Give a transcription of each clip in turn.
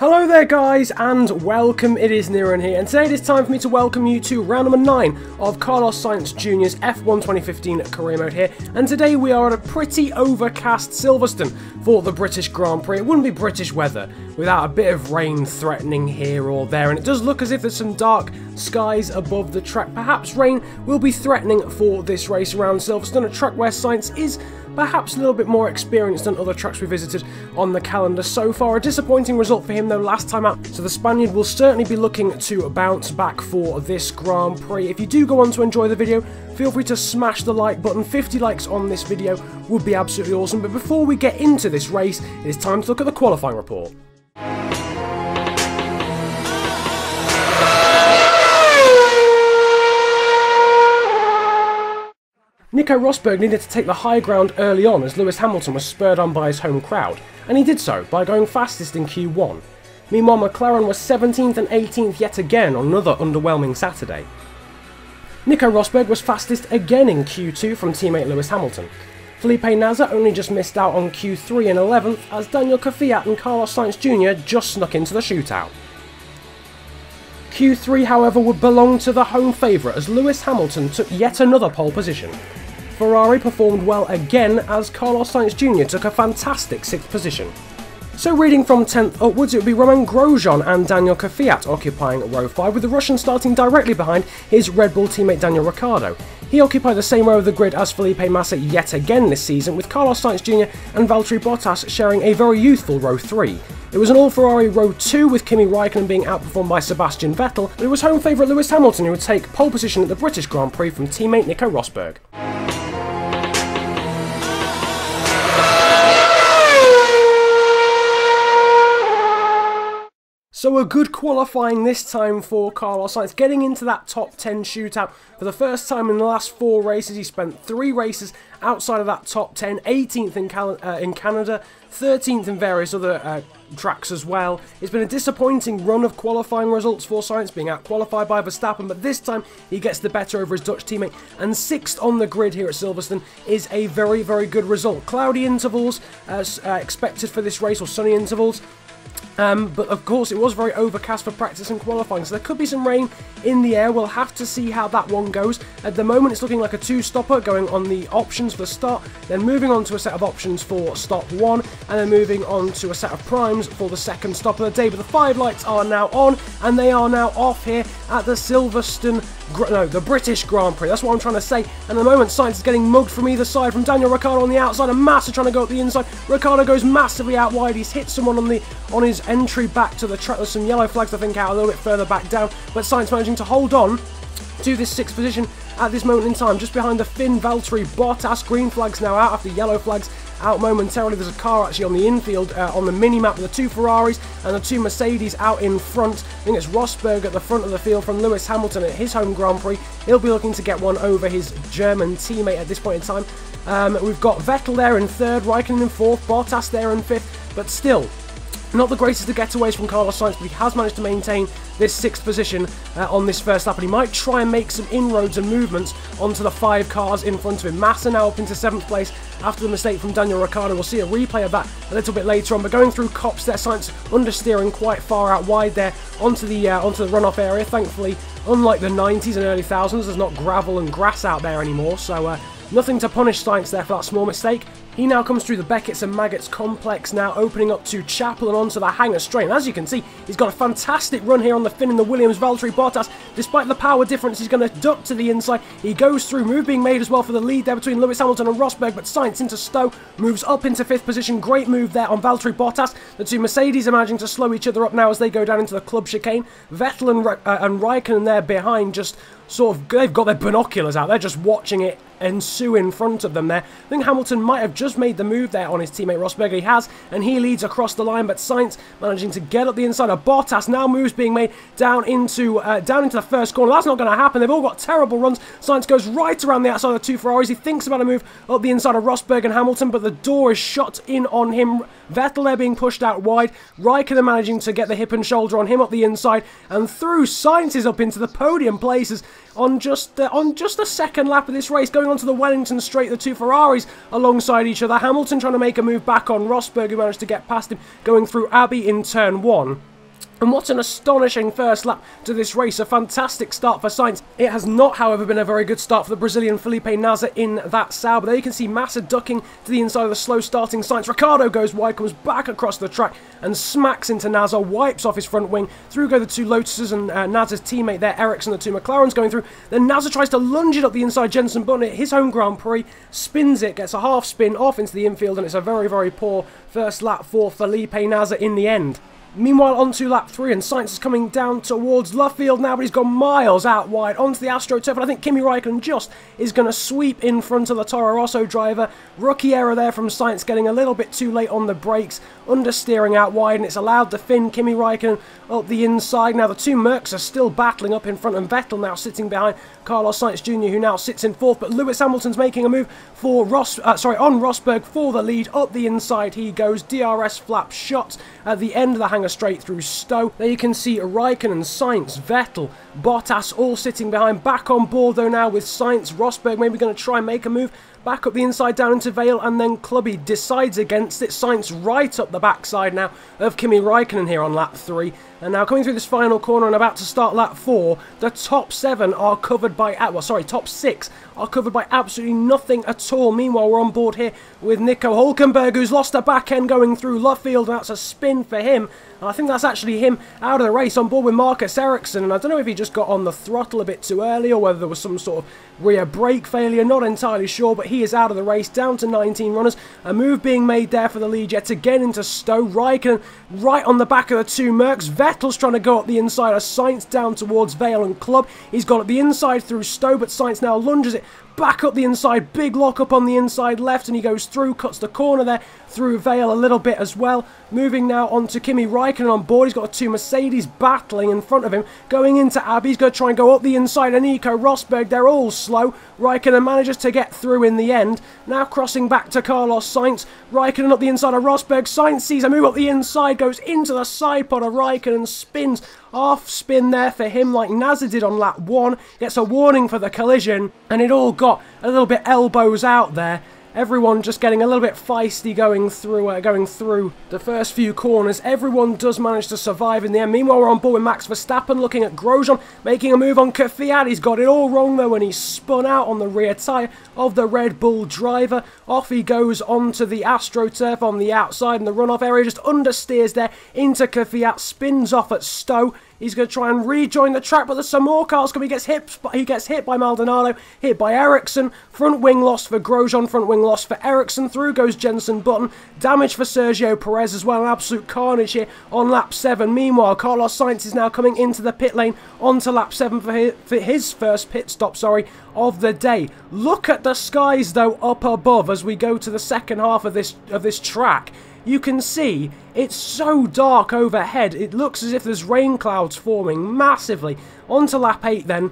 Hello there guys and welcome, it is Niran here, and today it is time for me to welcome you to round number 9 of Carlos Sainz Jr.'s F1 2015 career mode here, and today we are at a pretty overcast Silverstone for the British Grand Prix. It wouldn't be British weather without a bit of rain threatening here or there, and it does look as if there's some dark skies above the track. Perhaps rain will be threatening for this race around Silverstone, a track where Sainz is perhaps a little bit more experienced than other tracks we visited on the calendar so far. A disappointing result for him though last time out, so the Spaniard will certainly be looking to bounce back for this Grand Prix. If you do go on to enjoy the video, feel free to smash the like button. 50 likes on this video would be absolutely awesome. But before we get into this race, it is time to look at the qualifying report. Nico Rosberg needed to take the high ground early on as Lewis Hamilton was spurred on by his home crowd, and he did so by going fastest in Q1. Meanwhile, McLaren was 17th and 18th yet again on another underwhelming Saturday. Nico Rosberg was fastest again in Q2 from teammate Lewis Hamilton. Felipe Nasr only just missed out on Q3 and 11th as Daniel Kvyat and Carlos Sainz Jr. just snuck into the shootout. Q3 however would belong to the home favourite as Lewis Hamilton took yet another pole position. Ferrari performed well again as Carlos Sainz Jr. took a fantastic 6th position. So reading from 10th upwards, it would be Romain Grosjean and Daniel Kvyat occupying row 5, with the Russian starting directly behind his Red Bull teammate Daniel Ricciardo. He occupied the same row of the grid as Felipe Massa yet again this season, with Carlos Sainz Jr. and Valtteri Bottas sharing a very youthful row 3. It was an all-Ferrari row 2 with Kimi Raikkonen being outperformed by Sebastian Vettel, but it was home favourite Lewis Hamilton who would take pole position at the British Grand Prix from teammate Nico Rosberg. So a good qualifying this time for Carlos Sainz, getting into that top 10 shootout for the first time in the last 4 races. He spent 3 races outside of that top 10, 18th in Canada, 13th in various other tracks as well. It's been a disappointing run of qualifying results for Sainz, being out-qualified by Verstappen, but this time he gets the better over his Dutch teammate, and 6th on the grid here at Silverstone is a very, very good result. Cloudy intervals as expected for this race, or sunny intervals. But of course it was very overcast for practice and qualifying, so there could be some rain in the air. We'll have to see how that one goes. At the moment it's looking like a 2-stopper going on the options for the start, then moving on to a set of options for stop 1, and then moving on to a set of primes for the second stop of the day. But the 5 lights are now on and they are now off here at the Silverstone, the British Grand Prix. That's what I'm trying to say. And at the moment Sainz is getting mugged from either side, from Daniel Ricciardo on the outside and Massa trying to go up the inside. Ricciardo goes massively out wide. He's hit someone on his entry back to the track. There's some yellow flags I think out a little bit further back down, but Sainz managing to hold on to this 6th position at this moment in time, just behind the Finn Valtteri Bottas. Green flags now out after yellow flags out momentarily. There's a car actually on the infield on the mini-map with the 2 Ferraris and the 2 Mercedes out in front. I think it's Rosberg at the front of the field from Lewis Hamilton at his home Grand Prix. He'll be looking to get one over his German teammate at this point in time. We've got Vettel there in 3rd, Raikkonen in 4th, Bottas there in 5th, but still not the greatest of getaways from Carlos Sainz, but he has managed to maintain this 6th position on this first lap, and he might try and make some inroads and movements onto the 5 cars in front of him. Massa now up into 7th place after the mistake from Daniel Ricciardo. We'll see a replay of that a little bit later on, but going through Copse there, Sainz understeering quite far out wide there onto the runoff area. Thankfully, unlike the 90s and early 1000s, there's not gravel and grass out there anymore, so nothing to punish Sainz there for that small mistake. He now comes through the Beckett's and Maggots complex, now opening up to Chapel and onto the Hangar straight. And as you can see, he's got a fantastic run here on the Finn and the Williams. Valtteri Bottas, despite the power difference, he's going to duck to the inside. He goes through, move being made as well for the lead there between Lewis Hamilton and Rosberg, but Sainz into Stowe, moves up into 5th position. Great move there on Valtteri Bottas. The 2 Mercedes are managing to slow each other up now as they go down into the club chicane. Vettel and Raikkonen there behind, just sort of, they've got their binoculars out, they're just watching it ensue in front of them there. I think Hamilton might have just made the move there on his teammate Rosberg. He has, and he leads across the line, but Sainz managing to get up the inside of Bottas. Now moves being made down into the first corner. That's not going to happen. They've all got terrible runs. Sainz goes right around the outside of the 2 Ferraris. He thinks about a move up the inside of Rosberg and Hamilton, but the door is shut in on him. Vettel there being pushed out wide. Raikkonen managing to get the hip and shoulder on him up the inside, and through Sainz is up into the podium places on just the 2nd lap of this race, going onto the Wellington straight, the 2 Ferraris alongside each other. Hamilton trying to make a move back on Rosberg, who managed to get past him, going through Abbey in turn 1. And what an astonishing first lap to this race. A fantastic start for Sainz. It has not, however, been a very good start for the Brazilian Felipe Nasr in that Sauber. There you can see Massa ducking to the inside of the slow starting Sainz. Ricciardo goes wide, comes back across the track and smacks into Nasr, wipes off his front wing. Through go the two Lotuses and Nasr's teammate there, Ericsson, the two McLarens going through. Then Nasr tries to lunge it up the inside. Jenson Button at his home Grand Prix, spins it, gets a half spin off into the infield, and it's a very, very poor first lap for Felipe Nasr in the end. Meanwhile, onto lap 3, and Sainz is coming down towards Luffield now, but he's gone miles out wide onto the AstroTurf, and I think Kimi Räikkönen just is going to sweep in front of the Toro Rosso driver. Rookie error there from Sainz, getting a little bit too late on the brakes, understeering out wide, and it's allowed to fin Kimi Räikkönen up the inside. Now, the two Mercs are still battling up in front, and Vettel now sitting behind Carlos Sainz Jr., who now sits in 4th, but Lewis Hamilton's making a move for on Rosberg for the lead. Up the inside he goes, DRS flap shot at the end of the hangar straight through Stowe. There you can see Räikkönen, Sainz, Vettel, Bottas all sitting behind. Back on board though now with Sainz. Rosberg maybe going to try and make a move. Back up the inside down into Vale, and then Clubby decides against it. Sainz right up the backside now of Kimi Räikkönen here on lap 3. And now coming through this final corner and about to start lap 4, the top 7 are covered by, top 6 are covered by absolutely nothing at all. Meanwhile, we're on board here with Nico Hülkenberg, who's lost a back end going through Luffield, and that's a spin for him. And I think that's actually him out of the race, on board with Marcus Ericsson. And I don't know if he just got on the throttle a bit too early, or whether there was some sort of rear brake failure, not entirely sure, but he is out of the race, down to 19 runners. A move being made there for the lead yet again into Stowe. Räikkönen right on the back of the two Mercs. Vettel's trying to go up the inside of Sainz down towards Vale and Club. He's gone up the inside through Stowe, but Sainz now lunges it back up the inside, big lock up on the inside left, and he goes through, cuts the corner there through Vale a little bit as well. Moving now on to Kimi Räikkönen on board. He's got two Mercedes battling in front of him. Going into Abbey, he's going to try and go up the inside, and Nico Rosberg, they're all slow. Räikkönen manages to get through in the end. Now crossing back to Carlos Sainz. Räikkönen up the inside of Rosberg. Sainz sees a move up the inside, goes into the side pod of Räikkönen, spins. Half spin there for him like Nasr did on lap 1. Gets a warning for the collision, and it all got a little bit elbows out there. Everyone just getting a little bit feisty going through the first few corners. Everyone does manage to survive in the end. Meanwhile, we're on board with Max Verstappen, looking at Grosjean, making a move on Kvyat. He's got it all wrong though when he spun out on the rear tyre of the Red Bull driver. Off he goes onto the AstroTurf on the outside in the runoff area, just understeers there into Kvyat, spins off at Stowe. He's going to try and rejoin the track, but there's some more cars coming. He gets hit by Maldonado, hit by Ericsson. Front wing lost for Grosjean, front wing lost for Ericsson. Through goes Jenson Button. Damage for Sergio Perez as well. An absolute carnage here on lap 7. Meanwhile, Carlos Sainz is now coming into the pit lane onto lap 7 for his first pit stop, of the day. Look at the skies though up above as we go to the second half of this track. You can see it's so dark overhead. It looks as if there's rain clouds forming massively. On to lap 8 then.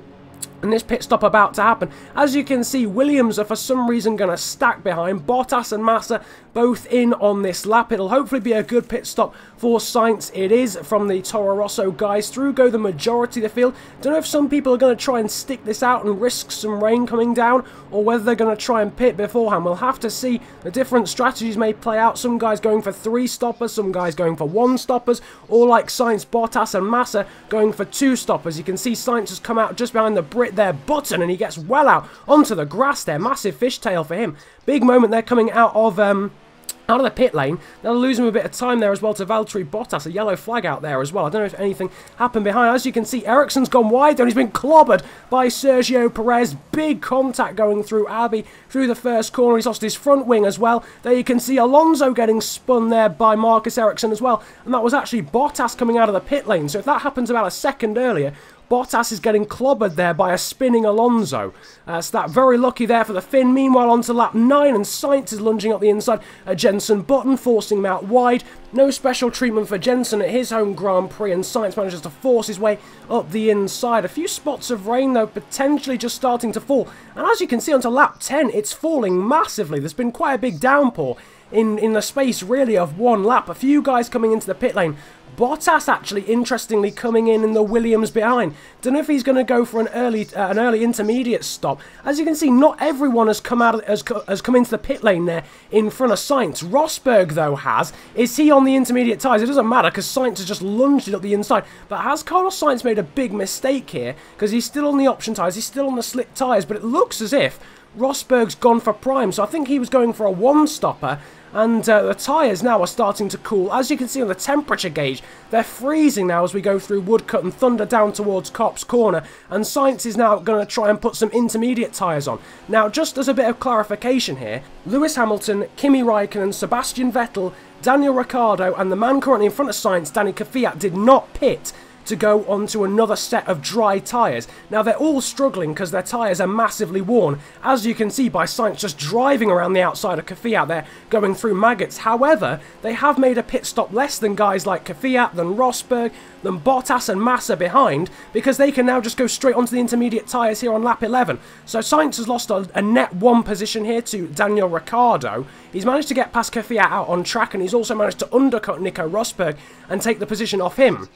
And this pit stop about to happen. As you can see, Williams are for some reason going to stack behind. Bottas and Massa both in on this lap. It'll hopefully be a good pit stop for Sainz. It is from the Toro Rosso guys. Through go the majority of the field. Don't know if some people are going to try and stick this out and risk some rain coming down, or whether they're going to try and pit beforehand. We'll have to see. The different strategies may play out. Some guys going for 3 stoppers, some guys going for 1 stoppers, or like Sainz, Bottas and Massa going for 2 stoppers. You can see Sainz has come out just behind the Brit there, Button, and he gets well out onto the grass there. Massive fishtail for him. Big moment there coming out of the pit lane. They'll lose him a bit of time there as well to Valtteri Bottas. A yellow flag out there as well. I don't know if anything happened behind. As you can see, Ericsson's gone wide there, and he's been clobbered by Sergio Perez. Big contact going through Abbey through the first corner. He's lost his front wing as well. There you can see Alonso getting spun there by Marcus Ericsson as well. And that was actually Bottas coming out of the pit lane. So if that happens about a second earlier, Bottas is getting clobbered there by a spinning Alonso. So that very lucky there for the Finn. Meanwhile, on to lap 9, and Sainz is lunging up the inside. Jenson Button forcing him out wide. No special treatment for Jenson at his home Grand Prix, and Sainz manages to force his way up the inside. A few spots of rain, though, potentially just starting to fall. And as you can see, onto lap 10, it's falling massively. There's been quite a big downpour in the space, really, of 1 lap. A few guys coming into the pit lane. Bottas actually, interestingly, coming in the Williams behind. Don't know if he's going to go for an early intermediate stop. As you can see, not everyone has come out has come into the pit lane there in front of Sainz. Rosberg, though, has. Is he on the intermediate tyres? It doesn't matter because Sainz has just lunged it up the inside. But has Carlos Sainz made a big mistake here? Because he's still on the option tyres, he's still on the slick tyres, but it looks as if Rosberg's gone for prime. So I think he was going for a one-stopper. And the tyres now are starting to cool. As you can see on the temperature gauge, they're freezing now as we go through Woodcut and Thunder down towards Copse Corner. And Sainz is now going to try and put some intermediate tyres on. Now, just as a bit of clarification here, Lewis Hamilton, Kimi Raikkonen, Sebastian Vettel, Daniel Ricciardo, and the man currently in front of Sainz, Danny Kvyat, did not pit to go onto another set of dry tyres. Now they're all struggling because their tyres are massively worn, as you can see by Sainz just driving around the outside of Kvyat there, going through maggots. However, they have made a pit stop less than guys like Kvyat, than Rosberg, than Bottas and Massa behind, because they can now just go straight onto the intermediate tyres here on lap 11. So Sainz has lost a net 1 position here to Daniel Ricciardo. He's managed to get past Kvyat out on track, and he's also managed to undercut Nico Rosberg and take the position off him.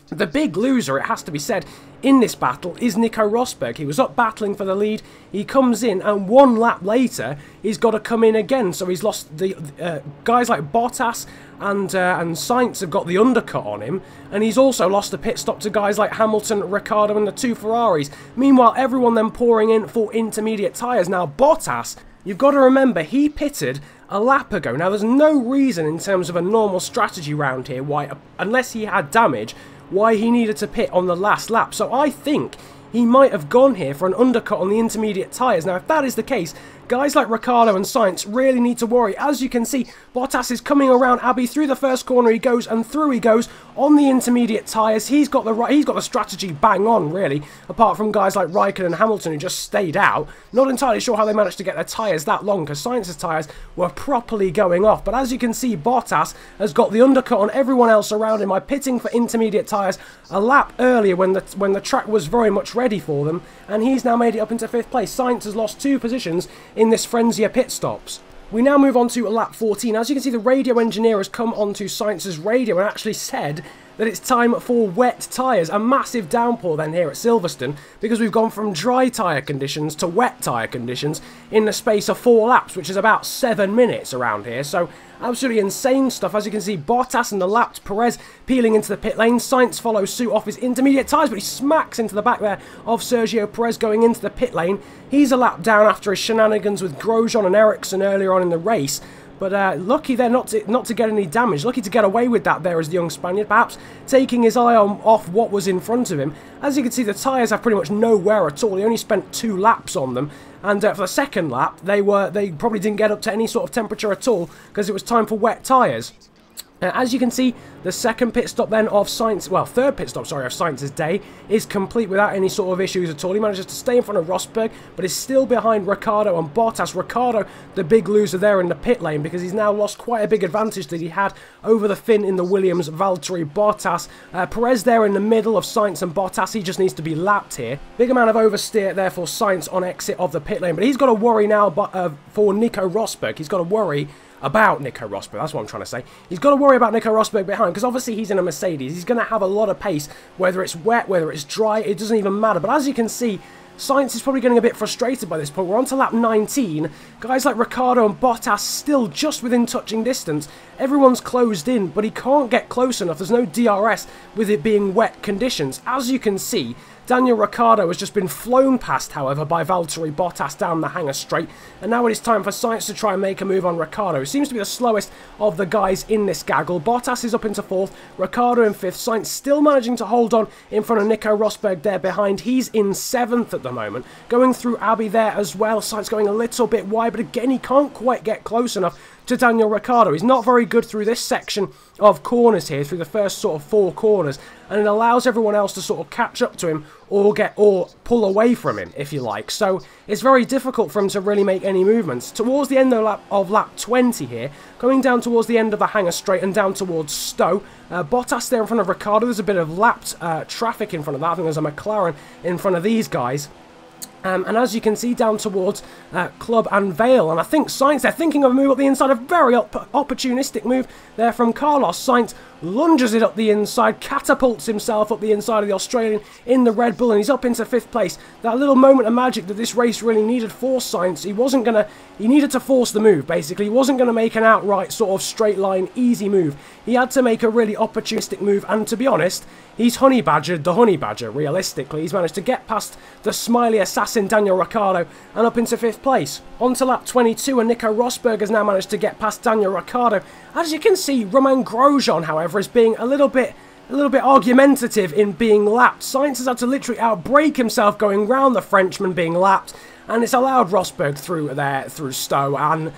The big loser, it has to be said, in this battle is Nico Rosberg. He was up battling for the lead, he comes in, and 1 lap later, he's got to come in again. So he's lost the guys like Bottas and Sainz have got the undercut on him, and he's also lost a pit stop to guys like Hamilton, Ricciardo, and the 2 Ferraris. Meanwhile, everyone then pouring in for intermediate tyres. Now, Bottas, you've got to remember, he pitted a lap ago. Now, there's no reason in terms of a normal strategy round here why, unless he had damage, why he needed to pit on the last lap. So I think he might have gone here for an undercut on the intermediate tyres. Now, if that is the case, guys like Ricciardo and Sainz really need to worry. As you can see, Bottas is coming around Abbey through the first corner. He goes, and through he goes on the intermediate tyres. He's got the strategy bang on, really. Apart from guys like Raikkonen and Hamilton who just stayed out. Not entirely sure how they managed to get their tyres that long, because Sainz's tyres were properly going off. But as you can see, Bottas has got the undercut on everyone else around him by pitting for intermediate tyres a lap earlier when the track was very much ready for them, and he's now made it up into 5th place. Sainz has lost 2 positions in this frenzy of pit stops. We now move on to lap 14. As you can see, the radio engineer has come onto Sainz's radio and actually said that it's time for wet tyres. A massive downpour then here at Silverstone, because we've gone from dry tyre conditions to wet tyre conditions in the space of 4 laps, which is about 7 minutes around here. So absolutely insane stuff. As you can see, Bottas and the lapped Perez peeling into the pit lane. Sainz follows suit off his intermediate tyres, but he smacks into the back there of Sergio Perez going into the pit lane. He's a lap down after his shenanigans with Grosjean and Ericsson earlier on in the race. But lucky there not to get any damage. Lucky to get away with that there as the young Spaniard, perhaps taking his eye off what was in front of him. As you can see, the tyres have pretty much no wear at all. He only spent 2 laps on them. And for the second lap, they probably didn't get up to any sort of temperature at all, because it was time for wet tyres. As you can see, the second pit stop then of Sainz, well, third pit stop, sorry, of Sainz's day is complete without any sort of issues at all. He manages to stay in front of Rosberg, but is still behind Ricciardo and Bottas. Ricciardo, the big loser there in the pit lane, because he's now lost quite a big advantage that he had over the Finn in the Williams, Valtteri Bottas. Perez there in the middle of Sainz and Bottas. He just needs to be lapped here. Big amount of oversteer there for Sainz on exit of the pit lane, but he's got to worry now for Nico Rosberg. He's got to worry about Nico Rosberg, that's what I'm trying to say. He's got to worry about Nico Rosberg behind, because obviously he's in a Mercedes. He's going to have a lot of pace, whether it's wet, whether it's dry, it doesn't even matter. But as you can see, Sainz is probably getting a bit frustrated by this point. We're on to lap 19. Guys like Ricciardo and Bottas still just within touching distance. Everyone's closed in, but he can't get close enough. There's no DRS with it being wet conditions. As you can see, Daniel Ricciardo has just been flown past, however, by Valtteri Bottas down the hanger straight, and now it is time for Sainz to try and make a move on Ricciardo. He seems to be the slowest of the guys in this gaggle. Bottas is up into 4th, Ricciardo in 5th, Sainz still managing to hold on in front of Nico Rosberg there behind. He's in 7th at the moment, going through Abbey there as well. Sainz going a little bit wide, but again, he can't quite get close enough to Daniel Ricciardo. He's not very good through this section of corners here, through the first sort of 4 corners, and it allows everyone else to sort of catch up to him or pull away from him, if you like. So it's very difficult for him to really make any movements. Towards the end of lap 20 here, going down towards the end of the hanger straight and down towards Stowe, Bottas there in front of Ricciardo. There's a bit of lapped traffic in front of that. I think there's a McLaren in front of these guys. And as you can see, down towards Club and Vale. And I think Sainz, they're thinking of a move up the inside. A very opportunistic move there from Carlos Sainz. lunges it up the inside, catapults himself up the inside of the Australian in the Red Bull, and he's up into 5th place. That little moment of magic that this race really needed for Sainz. He needed to force the move, basically. He wasn't going to make an outright sort of straight line, easy move. He had to make a really opportunistic move, and to be honest, he's honey badgered the honey badger, realistically. He's managed to get past the smiley assassin Daniel Ricciardo and up into 5th place. On to lap 22, and Nico Rosberg has now managed to get past Daniel Ricciardo. As you can see, Romain Grosjean, however, is being a little bit argumentative in being lapped. Sainz has had to literally outbrake himself going round the Frenchman being lapped, and it's allowed Rosberg through Stowe, and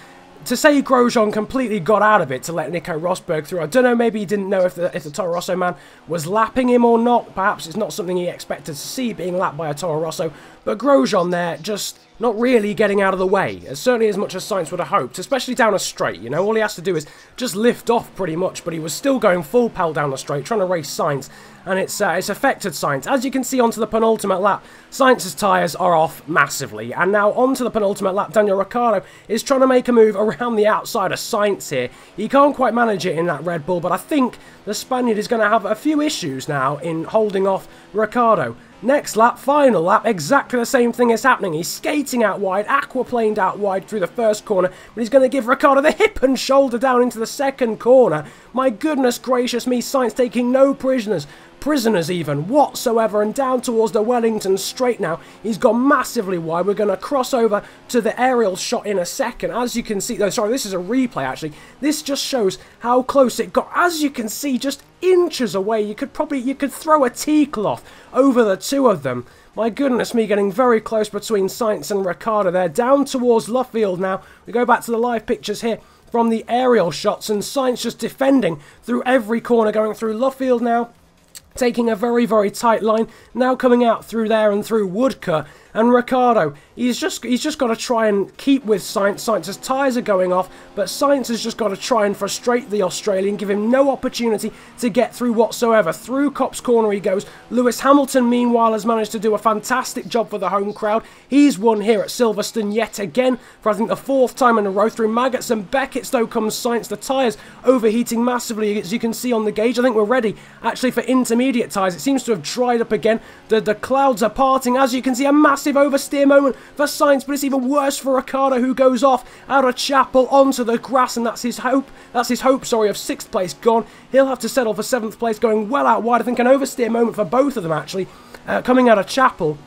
to say Grosjean completely got out of it to let Nico Rosberg through, I don't know, maybe he didn't know if the Toro Rosso man was lapping him or not. Perhaps it's not something he expected to see, being lapped by a Toro Rosso, but Grosjean there just not really getting out of the way, certainly as much as Sainz would have hoped, especially down a straight. You know, all he has to do is just lift off pretty much, but he was still going full pell down the straight, trying to race Sainz, and it's affected Sainz. As you can see onto the penultimate lap, Sainz's tyres are off massively, and now onto the penultimate lap, Daniel Ricciardo is trying to make a move around the outside of Sainz here. He can't quite manage it in that Red Bull, but I think the Spaniard is going to have a few issues now in holding off Ricciardo. Next lap, final lap, exactly the same thing is happening. He's skating out wide, aquaplaned out wide through the first corner, but he's going to give Ricciardo the hip and shoulder down into the second corner. My goodness gracious me, Sainz taking no prisoners even whatsoever, and down towards the Wellington straight now. He's gone massively wide. We're going to cross over to the aerial shot in a second. As you can see, oh, sorry, this is a replay actually. This just shows how close it got. As you can see, just inches away. You could throw a tea cloth over the two of them. My goodness me, getting very close between Sainz and Ricciardo there. Down towards Luffield now. We go back to the live pictures here from the aerial shots, and Sainz just defending through every corner, going through Luffield now, taking a very, very tight line, now coming out through there and through Woodcote. And Ricciardo, he's just got to try and keep with Sainz. Sainz's tyres are going off, but Sainz has just got to try and frustrate the Australian, give him no opportunity to get through whatsoever. Through Copse Corner he goes. Lewis Hamilton, meanwhile, has managed to do a fantastic job for the home crowd. He's won here at Silverstone yet again for, I think, the 4th time in a row. Through Maggots and Beckett's, though, comes Sainz. The tyres overheating massively, as you can see on the gauge. I think we're ready, actually, for intermediate tyres. It seems to have dried up again. The clouds are parting. As you can see, a massive oversteer moment for Sainz, but it's even worse for Ricciardo, who goes off out of Chapel onto the grass, and that's his hope. That's his hope, sorry, of 6th place gone. He'll have to settle for 7th place, going well out wide. I think an oversteer moment for both of them, actually, coming out of Chapel.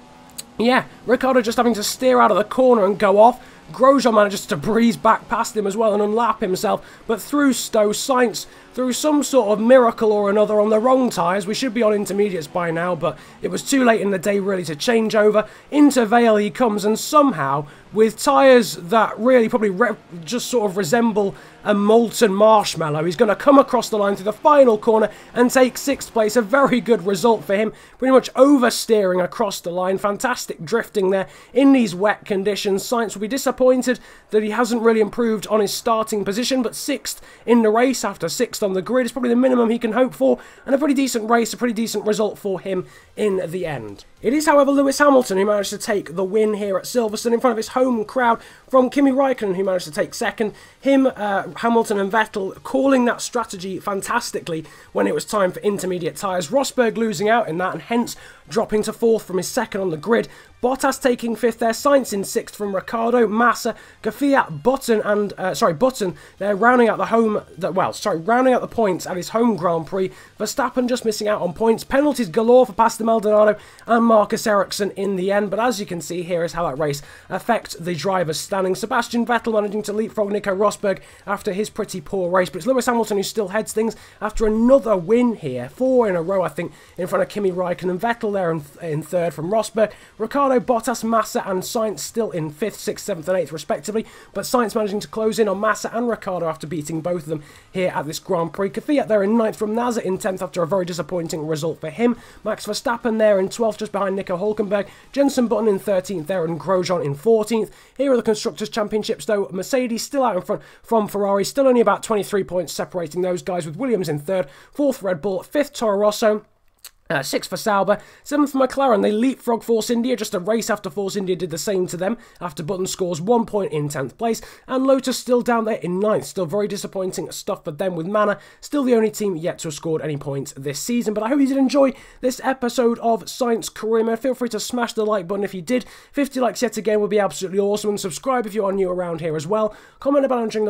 Yeah, Ricciardo just having to steer out of the corner and go off. Grosjean manages to breeze back past him as well and unlap himself, but through Stowe, Sainz, through some sort of miracle or another on the wrong tyres. We should be on intermediates by now, but it was too late in the day really to change over. Into Vale he comes, and somehow, with tyres that really probably just sort of resemble a molten marshmallow, he's going to come across the line through the final corner and take 6th place. A very good result for him, pretty much oversteering across the line. Fantastic drifting there in these wet conditions. Sainz will be disappointed that he hasn't really improved on his starting position, but 6th in the race after 6th on the grid is probably the minimum he can hope for, and a pretty decent race, a pretty decent result for him in the end. It is, however, Lewis Hamilton who managed to take the win here at Silverstone in front of his home crowd, from Kimi Raikkonen, who managed to take 2nd. Him, Hamilton and Vettel calling that strategy fantastically when it was time for intermediate tyres. Rosberg losing out in that, and hence dropping to 4th from his 2nd on the grid. Bottas taking 5th there, Sainz in 6th from Ricciardo, Massa, Kvyat, Button, and Button. They're rounding out rounding out the points at his home Grand Prix. Verstappen just missing out on points, penalties galore for Pastor Maldonado and Marcus Ericsson in the end. But as you can see, here is how that race affects the drivers' standing. Sebastian Vettel managing to leapfrog Nico Rosberg after his pretty poor race, but it's Lewis Hamilton who still heads things after another win here, 4 in a row, I think, in front of Kimi Raikkonen. Vettel there in 3rd from Rosberg. Ricciardo, Bottas, Massa and Sainz still in 5th, 6th, 7th and 8th respectively, but Sainz managing to close in on Massa and Ricciardo after beating both of them here at this Grand Prix. Kvyat there in 9th from Nasser in 10th after a very disappointing result for him. Max Verstappen there in 12th just behind Nico Hülkenberg. Jenson Button in 13th there and Grosjean in 14th. Here are the Constructors' Championships though. Mercedes still out in front from Ferrari, still only about 23 points separating those guys, with Williams in 3rd, 4th Red Bull, 5th Toro Rosso, Sixth for Sauber, 7th for McLaren. They leapfrog Force India just a race after Force India did the same to them, after Button scores 1 point in 10th place, and Lotus still down there in 9th. Still very disappointing stuff for them with Manor, still the only team yet to have scored any points this season. But I hope you did enjoy this episode of Sainz Career Mode. Feel free to smash the like button if you did. 50 likes yet again would be absolutely awesome, and subscribe if you are new around here as well. Comment about enjoying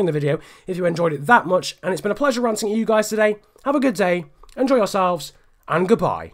the video if you enjoyed it that much, and it's been a pleasure ranting at you guys today. Have a good day. Enjoy yourselves, and goodbye.